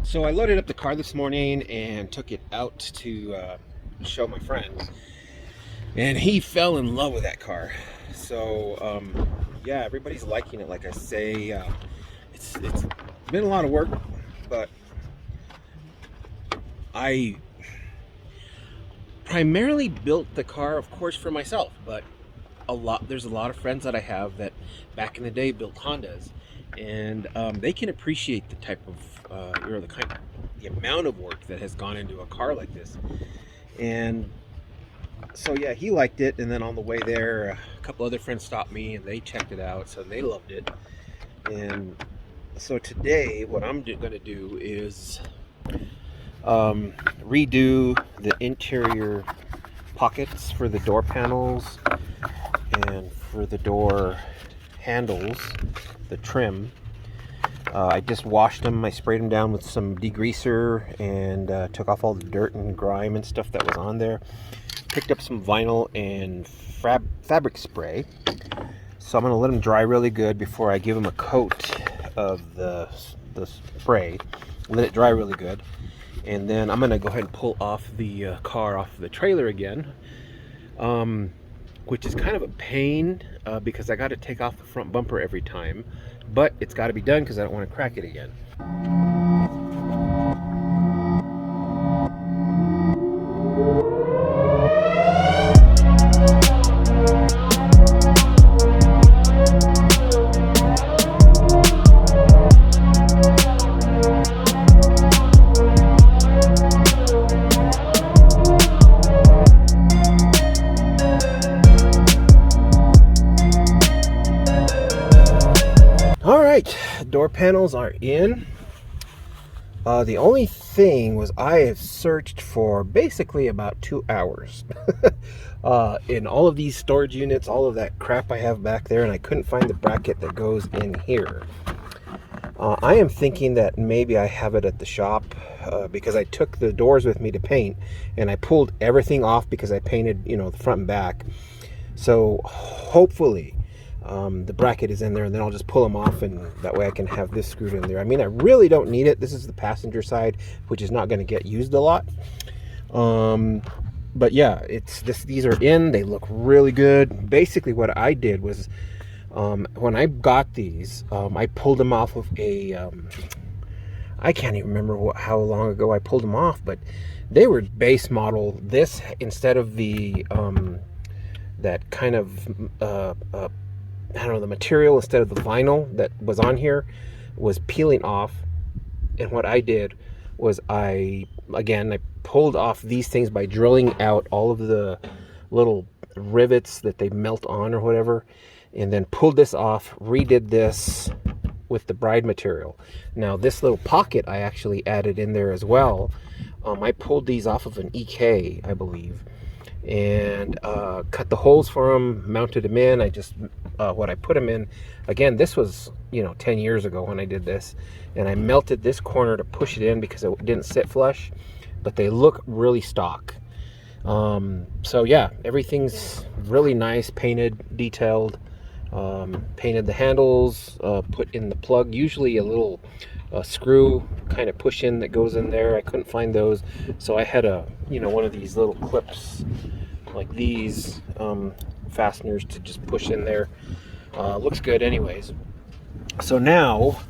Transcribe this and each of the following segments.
So I loaded up the car this morning and took it out to show my friend, and he fell in love with that car. So yeah, everybody's liking it. Like I say, it's been a lot of work, but I primarily built the car, of course, for myself, but there's a lot of friends that I have that back in the day built Hondas, and they can appreciate the type of the amount of work that has gone into a car like this. And so yeah, he liked it, and then on the way there, a couple other friends stopped me and they checked it out, so they loved it. And so today what I'm going to do is redo the interior pockets for the door panels and for the door handles, the trim. I just washed them. I sprayed them down with some degreaser and took off all the dirt and grime and stuff that was on there. Picked up some vinyl and fabric spray. So I'm going to let them dry really good before I give them a coat of the spray. Let it dry really good. And then I'm going to go ahead and pull off the car off the trailer again. Which is kind of a pain because I got to take off the front bumper every time. But it's got to be done because I don't want to crack it again. Door panels are in. The only thing was I have searched for basically about 2 hours in all of these storage units, all of that crap I have back there, and I couldn't find the bracket that goes in here. I am thinking that maybe I have it at the shop because I took the doors with me to paint, and I pulled everything off because I painted, you know, the front and back. So hopefully the bracket is in there, and then I'll just pull them off, and that way I can have this screwed in there. I mean, I really don't need it. This is the passenger side, which is not going to get used a lot. But yeah, these are in. They look really good. Basically what I did was when I got these, I pulled them off of a I can't even remember how long ago I pulled them off, but they were base model. This, instead of the that kind of I don't know, the material instead of the vinyl that was on here was peeling off. And what I did was I pulled off these things by drilling out all of the little rivets that they melt on or whatever, and then pulled this off, redid this with the bride material. Now this little pocket I actually added in there as well. I pulled these off of an EK, I believe, and cut the holes for them, mounted them in. I just what I put them in, again, this was, you know, 10 years ago when I did this, and I melted this corner to push it in because it didn't sit flush, but they look really stock. So yeah, everything's really nice, painted, detailed. Painted the handles, put in the plug, usually a little screw kind of push in that goes in there. I couldn't find those, so I had one of these little clips like these, fasteners to just push in there. Looks good anyways. So now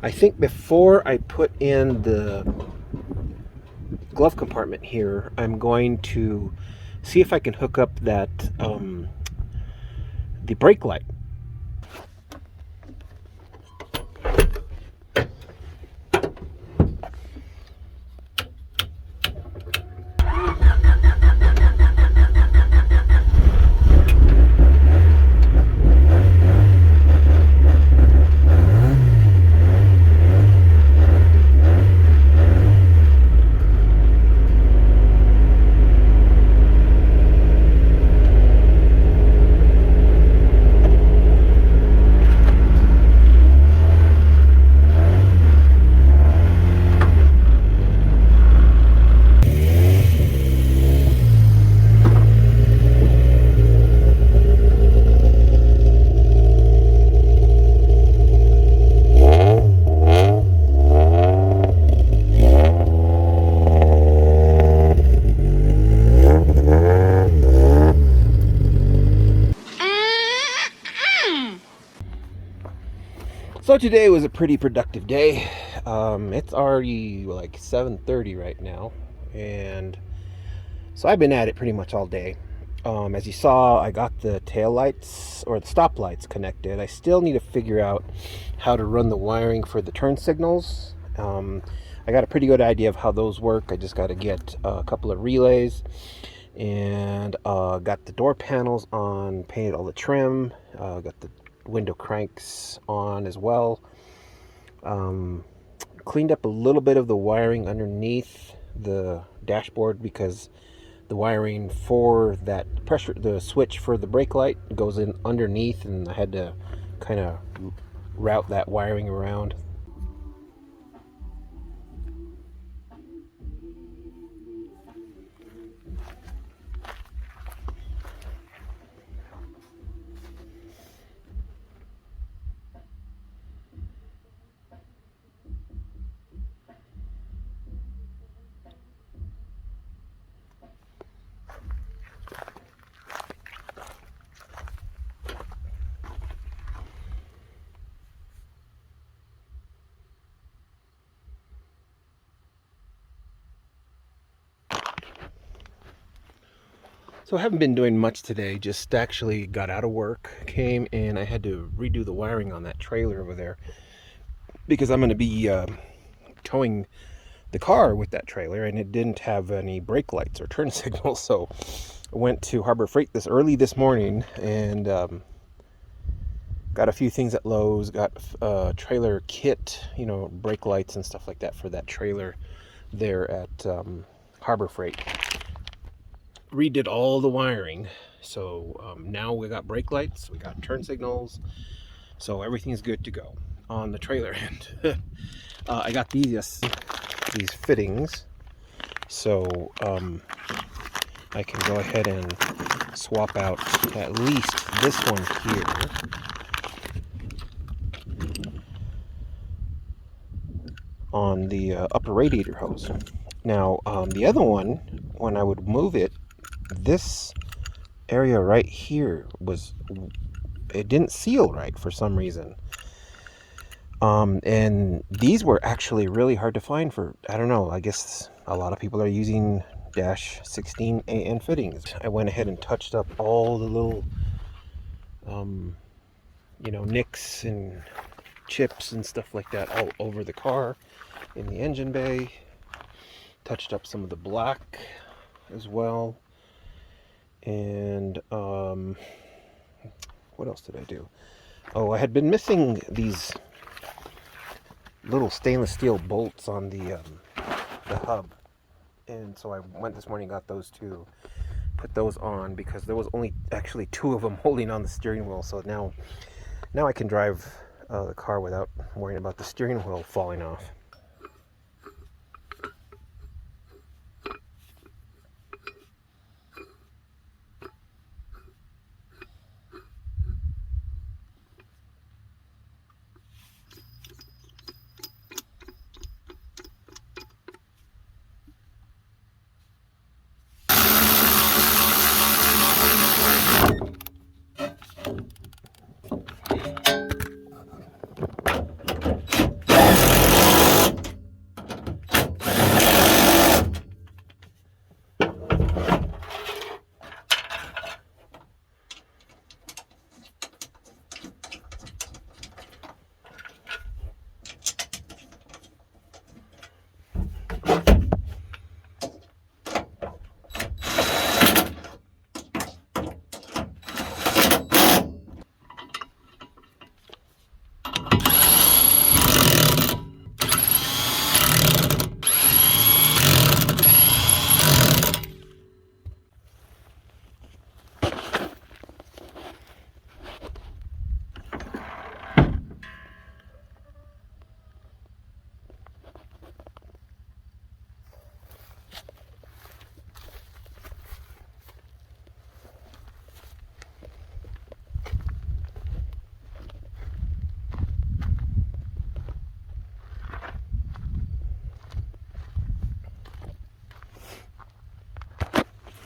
I think before I put in the glove compartment here, I'm going to see if I can hook up that the brake light. So today was a pretty productive day. It's already like 7:30 right now, and so I've been at it pretty much all day. As you saw, I got the tail lights or the stop lights connected. I still need to figure out how to run the wiring for the turn signals. I got a pretty good idea of how those work. I just got to get a couple of relays, and got the door panels on, painted all the trim, got the window cranks on as well. Cleaned up a little bit of the wiring underneath the dashboard because the wiring for that pressure, the switch for the brake light goes in underneath, and I had to kind of route that wiring around. So I haven't been doing much today, just actually got out of work, came, and I had to redo the wiring on that trailer over there because I'm going to be towing the car with that trailer, and it didn't have any brake lights or turn signals. So I went to Harbor Freight early this morning and got a few things at Lowe's, got a trailer kit, you know, brake lights and stuff like that for that trailer there at Harbor Freight. Redid all the wiring, so now we got brake lights, we got turn signals, so everything's good to go on the trailer end. I got these fittings, so I can go ahead and swap out at least this one here. On the upper radiator hose. Now the other one, when I would move it, this area right here it didn't seal right for some reason. And these were actually really hard to find for, I don't know, I guess a lot of people are using -16 AN fittings. I went ahead and touched up all the little, you know, nicks and chips and stuff like that all over the car, in the engine bay. Touched up some of the black as well. And what else did I do? Oh, I had been missing these little stainless steel bolts on the hub, and so I went this morning and got those too. Put those on because there was only actually 2 of them holding on the steering wheel. So now I can drive the car without worrying about the steering wheel falling off.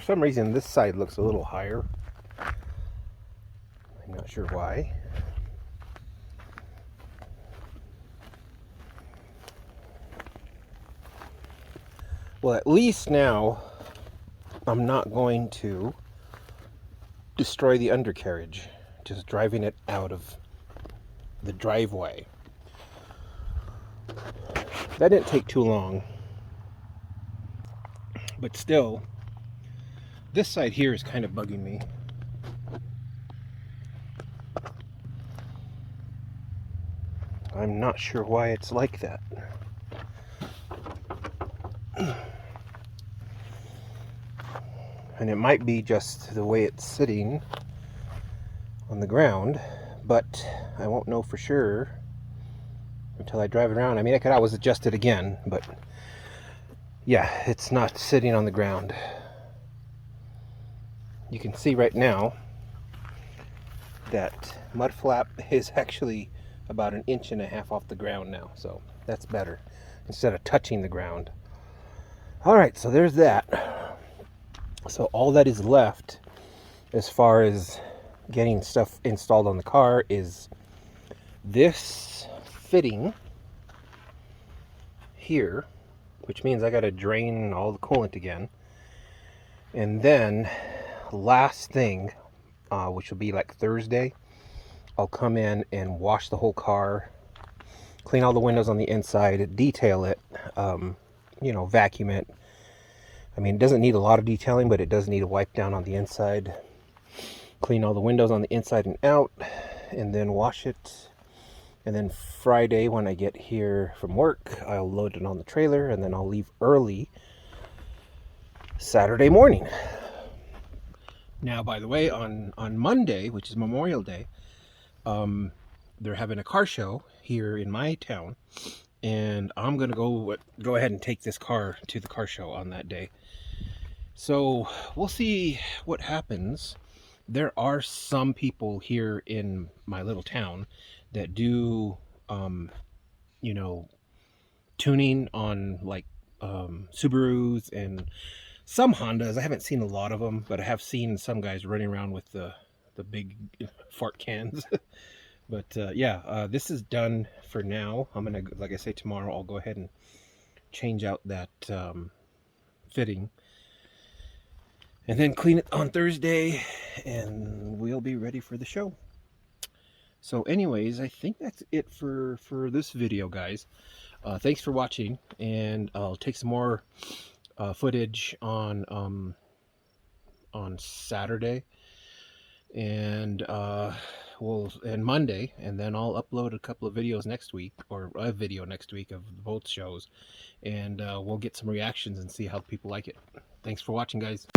For some reason this side looks a little higher. I'm not sure why. Well, at least now I'm not going to destroy the undercarriage, just driving it out of the driveway. That didn't take too long, but still, this side here is kind of bugging me. I'm not sure why it's like that. And it might be just the way it's sitting on the ground, but I won't know for sure until I drive it around. I mean, I could always adjust it again, but yeah, it's not sitting on the ground. You can see right now that mud flap is actually about 1.5 inches off the ground now, so that's better instead of touching the ground. All right, so there's that. So all that is left as far as getting stuff installed on the car is this fitting here, which means I got to drain all the coolant again. And then last thing, which will be like Thursday, I'll come in and wash the whole car, clean all the windows on the inside, detail it, you know, vacuum it. I mean, it doesn't need a lot of detailing, but it does need a wipe down on the inside. Clean all the windows on the inside and out, and then wash it. And then Friday, when I get here from work, I'll load it on the trailer, and then I'll leave early Saturday morning. Now, by the way, on Monday, which is Memorial Day, they're having a car show here in my town, and I'm gonna go ahead and take this car to the car show on that day. So we'll see what happens. There are some people here in my little town that do, you know, tuning on like Subarus and some Hondas. I haven't seen a lot of them, but I have seen some guys running around with the big fart cans. But yeah, this is done for now. I'm gonna, like I say, tomorrow I'll go ahead and change out that fitting, and then clean it on Thursday, and we'll be ready for the show. So anyways, I think that's it for this video, guys. Thanks for watching, and I'll take some more footage on Saturday and and Monday, and then I'll upload a couple of videos next week, or a video next week of both shows, and we'll get some reactions and see how people like it. Thanks for watching, guys.